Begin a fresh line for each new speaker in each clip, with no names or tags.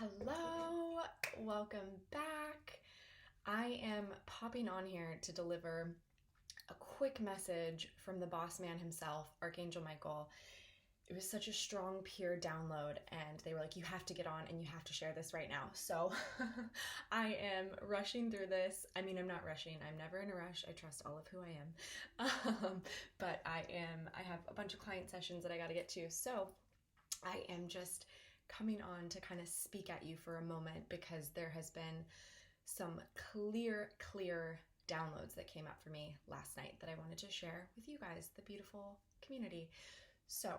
Hello, welcome back. I am popping on here to deliver a quick message from the boss man himself, Archangel Michael. It was such a strong, pure download, and they were like, you have to get on and you have to share this right now. So I am rushing through this. I mean, I'm not rushing. I'm never in a rush. I trust all of who I am. But I have a bunch of client sessions that I got to get to. So I am just coming on to kind of speak at you for a moment because there has been some clear downloads that came up for me last night that I wanted to share with you guys, the beautiful community. So,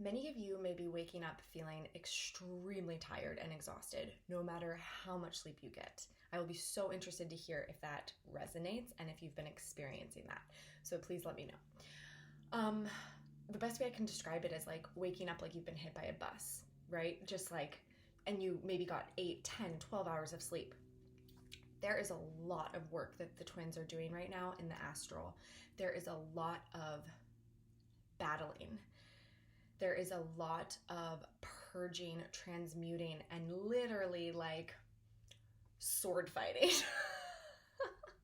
many of you may be waking up feeling extremely tired and exhausted, no matter how much sleep you get. I will be so interested to hear if that resonates and if you've been experiencing that. So please let me know. The best way I can describe it is like waking up like you've been hit by a bus, right? Just like, and you maybe got 8, 10, 12 hours of sleep. There is a lot of work that the twins are doing right now in the astral. There is a lot of battling. There is a lot of purging, transmuting, and literally like sword fighting,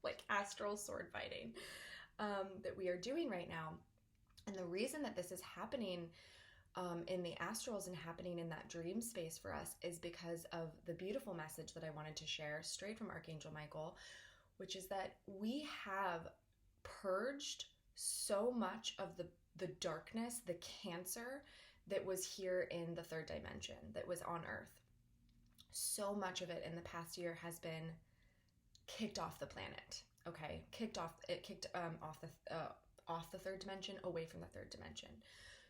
like astral sword fighting that we are doing right now. And the reason that this is happening in the astrals and happening in that dream space for us is because of the beautiful message that I wanted to share straight from Archangel Michael, which is that we have purged so much of the darkness, the cancer that was here in the third dimension, that was on Earth. So much of it in the past year has been kicked off the planet. Okay, kicked off the third dimension, away from the third dimension.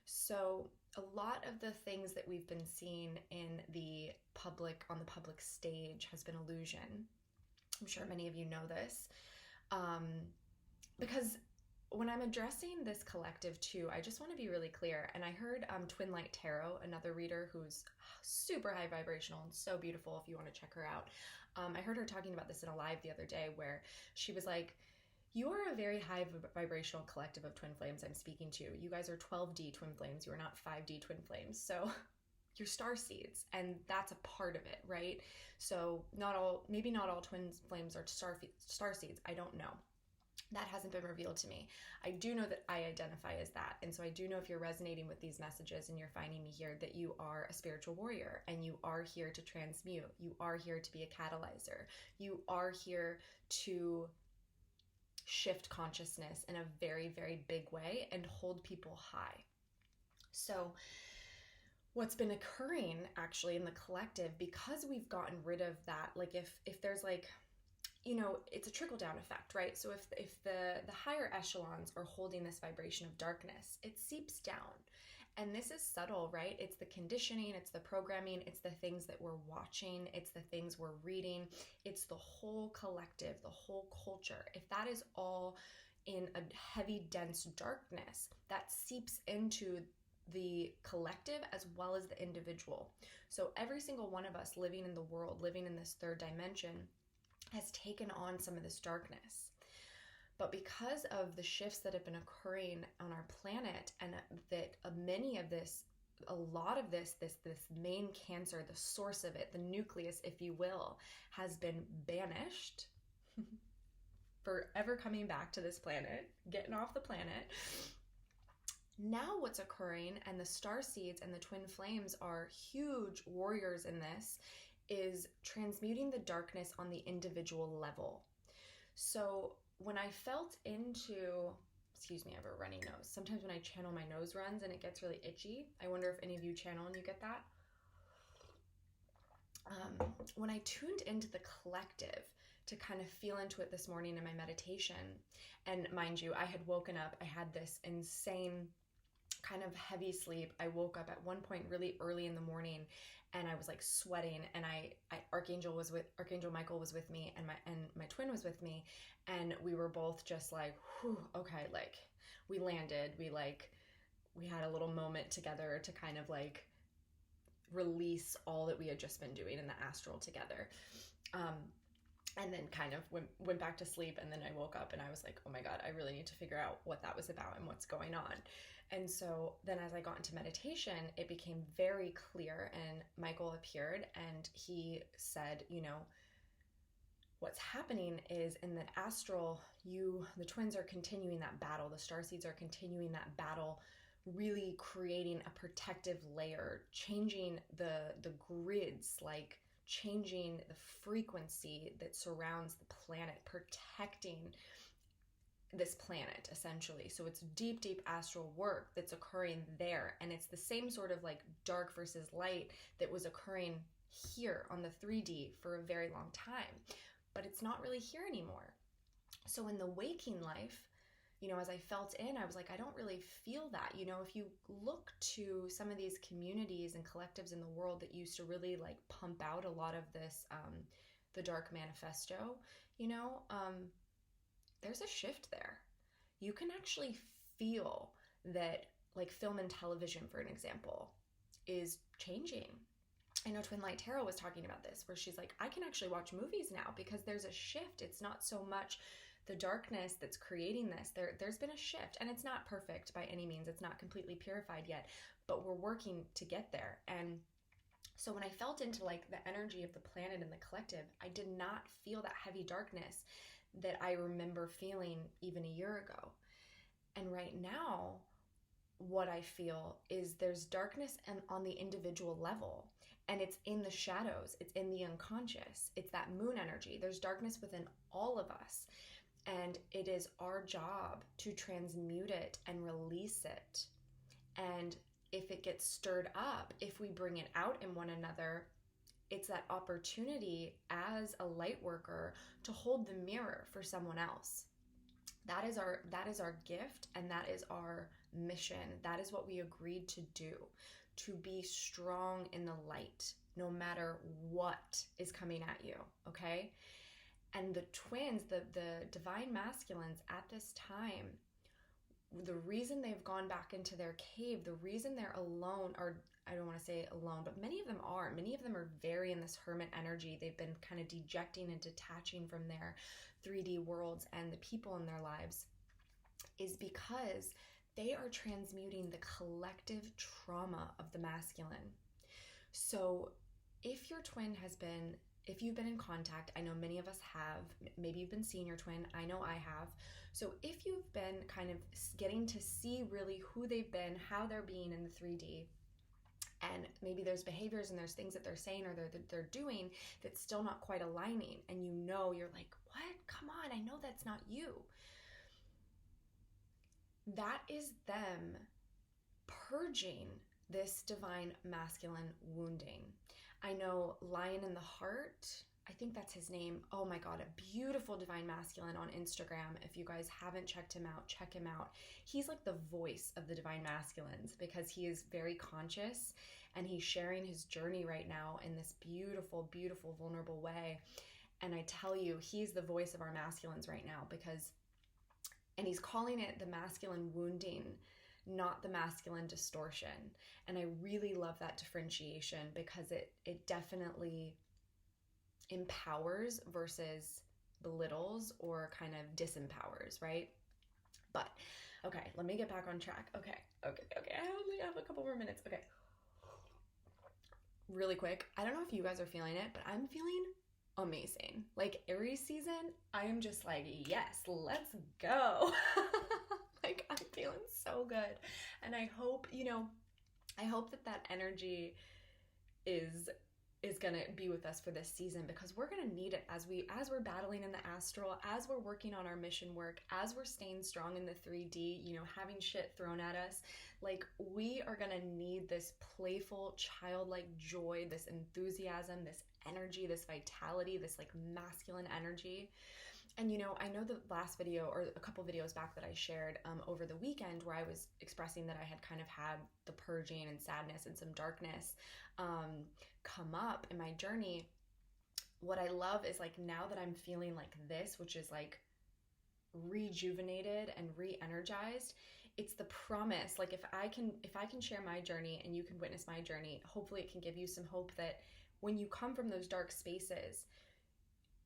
So a lot of the things that we've been seeing on the public stage has been illusion. I'm sure many of you know this. Because when I'm addressing this collective too, I just want to be really clear. And I heard Twin Light Tarot, another reader who's super high vibrational and so beautiful if you want to check her out. I heard her talking about this in a live the other day where she was like, you are a very high vibrational collective of twin flames I'm speaking to. You guys are 12D twin flames. You are not 5D twin flames. So you're starseeds, and that's a part of it, right? So maybe not all twin flames are starseeds. I don't know. That hasn't been revealed to me. I do know that I identify as that. And so I do know if you're resonating with these messages and you're finding me here, that you are a spiritual warrior and you are here to transmute. You are here to be a catalyzer. You are here to shift consciousness in a very, very big way and hold people high. So what's been occurring actually in the collective, because we've gotten rid of that, like if there's like, it's a trickle down effect, right? So if the higher echelons are holding this vibration of darkness, it seeps down. And this is subtle, right? It's the conditioning, it's the programming, it's the things that we're watching, it's the things we're reading, it's the whole collective, the whole culture. If that is all in a heavy, dense darkness, that seeps into the collective as well as the individual. So every single one of us living in the world, living in this third dimension, has taken on some of this darkness. But because of the shifts that have been occurring on our planet, and that a lot of this main cancer, the source of it, the nucleus, if you will, has been banished, forever coming back to this planet, getting off the planet. Now what's occurring, and the starseeds and the twin flames are huge warriors in this, is transmuting the darkness on the individual level. So when I felt into, excuse me, I have a runny nose. Sometimes when I channel, my nose runs and it gets really itchy. I wonder if any of you channel and you get that. When I tuned into the collective to kind of feel into it this morning in my meditation, and mind you, I had woken up, I had this insane kind of heavy sleep. I woke up at one point really early in the morning and I was like sweating, and Archangel Michael was with me, and my twin was with me, and we were both just like, whew, okay, like we landed, we had a little moment together to kind of like release all that we had just been doing in the astral together. And then kind of went back to sleep, and then I woke up and I was like, oh my God, I really need to figure out what that was about and what's going on. And so then as I got into meditation, it became very clear, and Michael appeared and he said, what's happening is in the astral, the twins are continuing that battle. The starseeds are continuing that battle, really creating a protective layer, changing the grids, like changing the frequency that surrounds the planet, protecting this planet essentially. So it's deep, deep astral work that's occurring there. And it's the same sort of like dark versus light that was occurring here on the 3D for a very long time. But it's not really here anymore. So in the waking life, as I felt in, I was like, I don't really feel that. If you look to some of these communities and collectives in the world that used to really like pump out a lot of this, the dark manifesto, there's a shift there. You can actually feel that, like film and television, for an example, is changing. I know Twin Light Tarot was talking about this, where she's like, I can actually watch movies now because there's a shift. It's not so much the darkness that's creating this. There's been a shift, and it's not perfect by any means. It's not completely purified yet, but we're working to get there. And so when I felt into like the energy of the planet and the collective, I did not feel that heavy darkness that I remember feeling even a year ago. And right now, what I feel is there's darkness on the individual level, and it's in the shadows, it's in the unconscious, it's that moon energy. There's darkness within all of us, and it is our job to transmute it and release it. And if it gets stirred up, if we bring it out in one another, it's that opportunity as a light worker to hold the mirror for someone else. That is our gift, and that is our mission. That is what we agreed to do, to be strong in the light, no matter what is coming at you, okay? And the twins, the divine masculines at this time, the reason they've gone back into their cave, the reason they're alone, or I don't want to say alone, but many of them are. Many of them are very in this hermit energy. They've been kind of dejecting and detaching from their 3D worlds and the people in their lives, is because they are transmuting the collective trauma of the masculine. So if your twin if you've been in contact, I know many of us have, maybe you've been seeing your twin, I know I have. So if you've been kind of getting to see really who they've been, how they're being in the 3D, and maybe there's behaviors and there's things that they're saying or they're doing that's still not quite aligning, and you're like, what? Come on, I know that's not you. That is them purging this divine masculine wounding. I know Lion in the Heart, I think that's his name. Oh my God, a beautiful divine masculine on Instagram. If you guys haven't checked him out, check him out. He's like the voice of the divine masculines because he is very conscious, and he's sharing his journey right now in this beautiful, beautiful, vulnerable way. And I tell you, he's the voice of our masculines right now and he's calling it the masculine wounding, not the masculine distortion. And I really love that differentiation because it definitely empowers versus belittles or kind of disempowers, right? But okay, let me get back on track. Okay. I only have a couple more minutes. Okay. Really quick, I don't know if you guys are feeling it, but I'm feeling amazing. Like Aries season, I am just like, yes, let's go. Like I'm feeling so good. And I hope, that energy is gonna be with us for this season, because we're gonna need it as we're battling in the astral, as we're working on our mission work, as we're staying strong in the 3D, having shit thrown at us. Like we are gonna need this playful, childlike joy, this enthusiasm, this energy, this vitality, this like masculine energy. And I know the last video or a couple videos back that I shared over the weekend, where I was expressing that I had kind of had the purging and sadness and some darkness come up in my journey. What I love is like now that I'm feeling like this, which is like rejuvenated and re-energized, it's the promise. Like if I can share my journey and you can witness my journey, hopefully it can give you some hope that when you come from those dark spaces,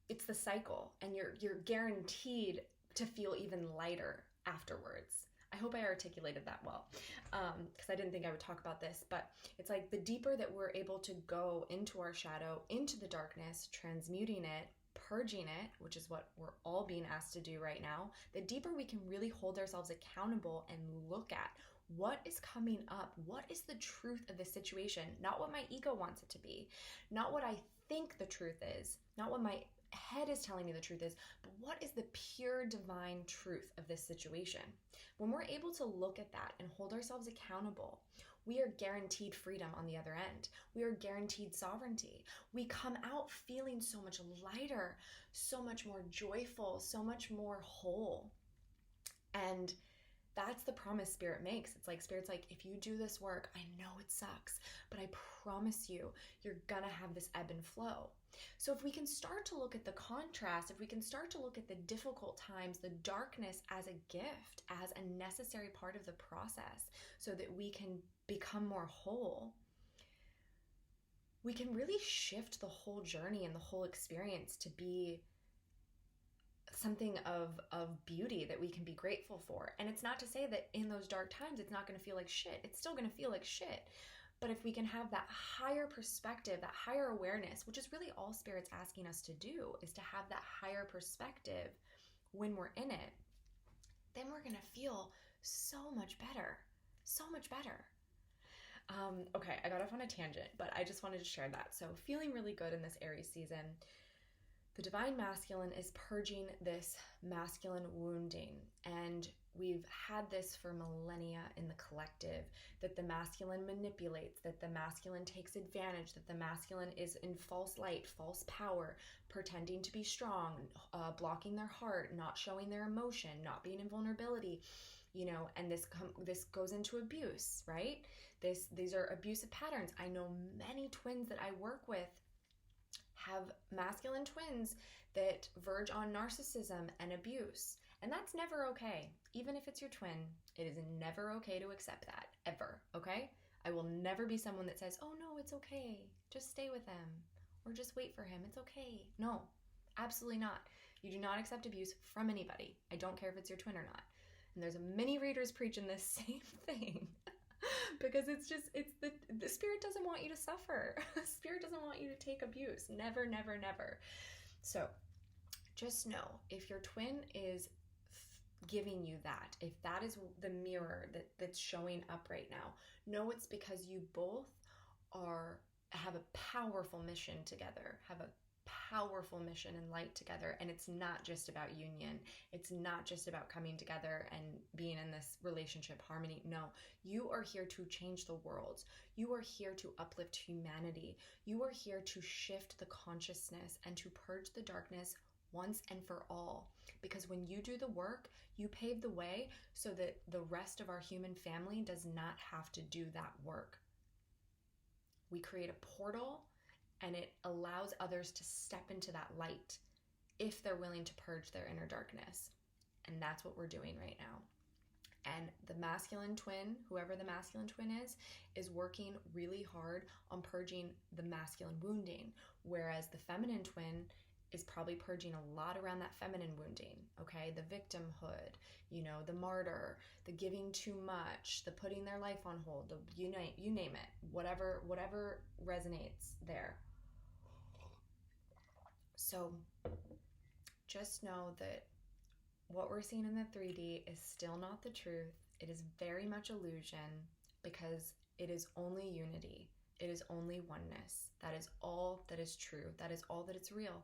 it's the cycle, and you're guaranteed to feel even lighter afterwards. I hope I articulated that well, because I didn't think I would talk about this, but it's like the deeper that we're able to go into our shadow, into the darkness, transmuting it, purging it, which is what we're all being asked to do right now, the deeper we can really hold ourselves accountable and look at what is coming up, what is the truth of this situation, not what my ego wants it to be, not what I think the truth is, not what my head is telling me the truth is, but what is the pure divine truth of this situation? When we're able to look at that and hold ourselves accountable, we are guaranteed freedom on the other end. We are guaranteed sovereignty. We come out feeling so much lighter, so much more joyful, so much more whole. And that's the promise Spirit makes. It's like Spirit's like, if you do this work, I know it sucks, but I promise you, you're gonna have this ebb and flow. So if we can start to look at the contrast, if we can start to look at the difficult times, the darkness as a gift, as a necessary part of the process, so that we can become more whole, we can really shift the whole journey and the whole experience to be something of beauty that we can be grateful for. And it's not to say that in those dark times, it's not going to feel like shit. It's still going to feel like shit. But if we can have that higher perspective, that higher awareness, which is really all Spirit's asking us to do, is to have that higher perspective when we're in it, then we're going to feel so much better. So much better. Okay, I got off on a tangent, but I just wanted to share that. So feeling really good in this Aries season. The Divine Masculine is purging this masculine wounding, and we've had this for millennia in the collective, that the masculine manipulates, that the masculine takes advantage, that the masculine is in false light, false power, pretending to be strong, blocking their heart, not showing their emotion, not being in vulnerability, and this goes into abuse, right? These are abusive patterns. I know many twins that I work with have masculine twins that verge on narcissism and abuse. And that's never okay. Even if it's your twin, it is never okay to accept that, ever, okay? I will never be someone that says, oh no, it's okay, just stay with them, or just wait for him, it's okay. No, absolutely not. You do not accept abuse from anybody. I don't care if it's your twin or not. And there's many readers preaching this same thing. Because it's the Spirit doesn't want you to suffer. Spirit doesn't want you to take abuse. Never, never, never. So just know, if your twin is giving you that, if that is the mirror that's showing up right now, know it's because you both have a powerful mission together, have a powerful mission and light together. And it's not just about union. It's not just about coming together and being in this relationship harmony. No, you are here to change the world. You are here to uplift humanity. You are here to shift the consciousness and to purge the darkness once and for all. Because when you do the work, you pave the way so that the rest of our human family does not have to do that work. We create a portal, and it allows others to step into that light if they're willing to purge their inner darkness. And that's what we're doing right now. And the masculine twin, whoever the masculine twin is working really hard on purging the masculine wounding, whereas the feminine twin is probably purging a lot around that feminine wounding, okay? The victimhood, the martyr, the giving too much, the putting their life on hold, you name it, whatever resonates there. So just know that what we're seeing in the 3D is still not the truth. It is very much illusion, because it is only unity. It is only oneness. That is all that is true. That is all that is real.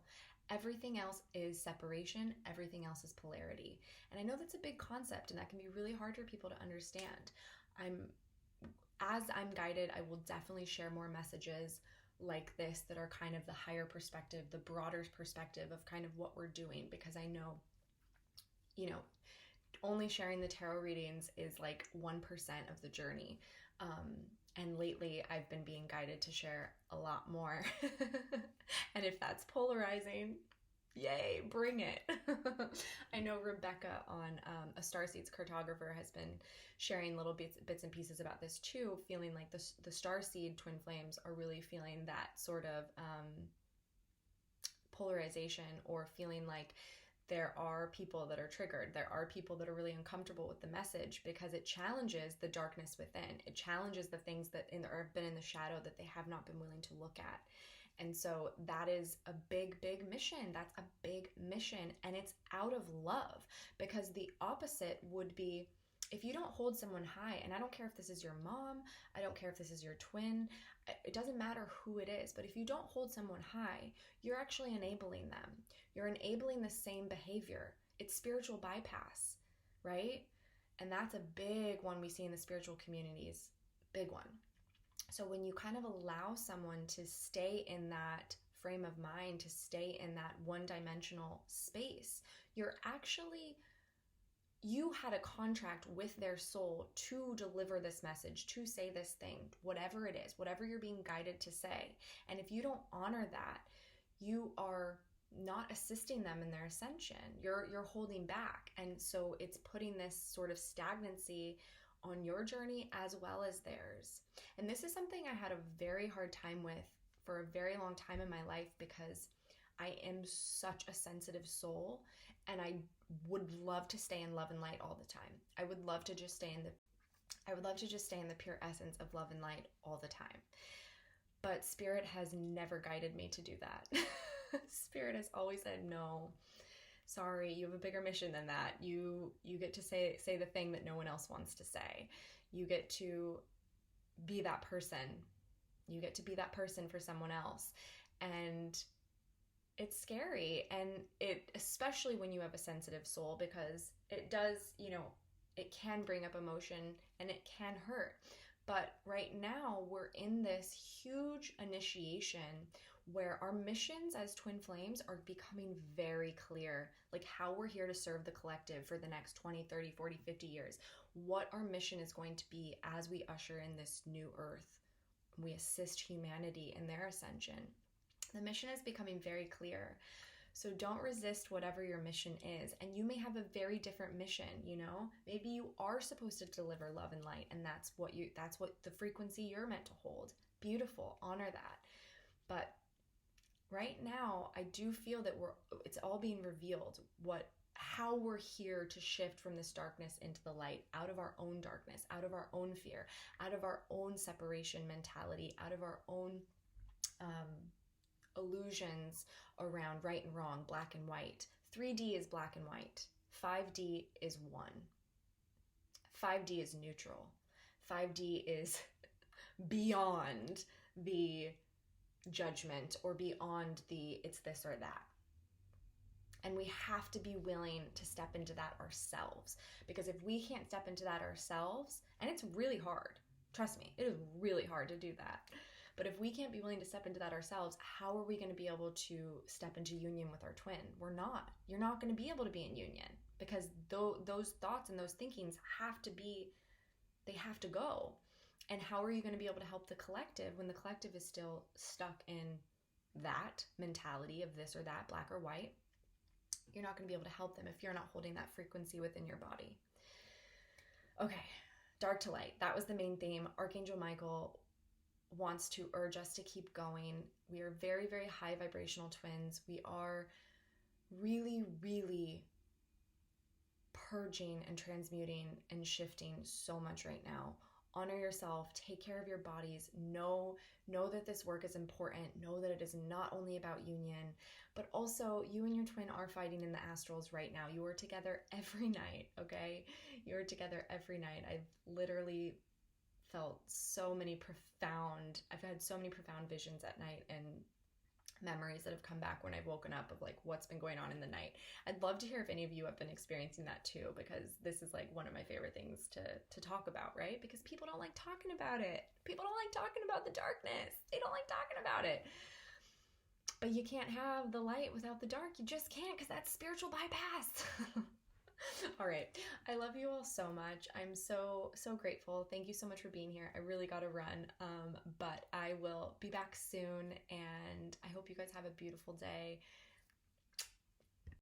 Everything else is separation. Everything else is polarity. And I know that's a big concept, and that can be really hard for people to understand. As I'm guided, I will definitely share more messages like this that are kind of the higher perspective, the broader perspective of kind of what we're doing, because I know, only sharing the tarot readings is like 1% of the journey. And lately I've been being guided to share a lot more. And if that's polarizing, yay, bring it. I know Rebecca on a Starseeds cartographer has been sharing little bits and pieces about this too, feeling like the Starseed twin flames are really feeling that sort of polarization, or feeling like there are people that are triggered. There are people that are really uncomfortable with the message because it challenges the darkness within. It challenges the things that have been in the shadow that they have not been willing to look at. And so that is a big, big mission. That's a big mission. And it's out of love, because the opposite would be if you don't hold someone high, and I don't care if this is your mom, I don't care if this is your twin, it doesn't matter who it is, but if you don't hold someone high, you're actually enabling them. You're enabling the same behavior. It's spiritual bypass, right? And that's a big one we see in the spiritual communities. Big one. So when you kind of allow someone to stay in that frame of mind, to stay in that one-dimensional space, you had a contract with their soul to deliver this message, to say this thing, whatever it is, whatever you're being guided to say. And if you don't honor that, you are not assisting them in their ascension. You're holding back. And so it's putting this sort of stagnancy on your journey as well as theirs. And this is something I had a very hard time with for a very long time in my life, because I am such a sensitive soul, and I would love to stay in love and light all the time. I would love to just stay in the pure essence of love and light all the time. But Spirit has never guided me to do that. Spirit has always said, no, sorry, you have a bigger mission than that. You get to say the thing that no one else wants to say. You get to be that person. You get to be that person for someone else. And it's scary. And especially when you have a sensitive soul, because it does, it can bring up emotion and it can hurt. But right now we're in this huge initiation where our missions as twin flames are becoming very clear, like how we're here to serve the collective for the next 20, 30, 40, 50 years, what our mission is going to be as we usher in this new earth. We assist humanity in their ascension. The mission is becoming very clear. So don't resist whatever your mission is. And you may have a very different mission, Maybe you are supposed to deliver love and light, and that's what the frequency you're meant to hold. Beautiful. Honor that. But right now, I do feel that it's all being revealed, how we're here to shift from this darkness into the light, out of our own darkness, out of our own fear, out of our own separation mentality, out of our own illusions around right and wrong, black and white. 3D is black and white. 5D is one. 5D is neutral. 5D is beyond the judgment or beyond the it's this or that. And we have to be willing to step into that ourselves, because if we can't step into that ourselves, and it's really hard, trust me, it is really hard to do that. But if we can't be willing to step into that ourselves, how are we going to be able to step into union with our twin? We're not. You're not going to be able to be in union, because those thoughts and those thinkings have to go. And how are you going to be able to help the collective when the collective is still stuck in that mentality of this or that, black or white? You're not going to be able to help them if you're not holding that frequency within your body. Okay, dark to light. That was the main theme. Archangel Michael wants to urge us to keep going. We are very, very high vibrational twins. We are really, really purging and transmuting and shifting so much right now. Honor yourself, take care of your bodies, know that this work is important, know that it is not only about union, but also you and your twin are fighting in the astrals right now. You are together every night, okay? You are together every night. I've literally felt I've had so many profound visions at night and memories that have come back when I've woken up of like what's been going on in the night. I'd love to hear if any of you have been experiencing that too, because this is like one of my favorite things to talk about, right? Because people don't like talking about it. People don't like talking about the darkness. They don't like talking about it. But you can't have the light without the dark. You just can't, because that's spiritual bypass. All right. I love you all so much. I'm so, so grateful. Thank you so much for being here. I really got to run, but I will be back soon, and I hope you guys have a beautiful day.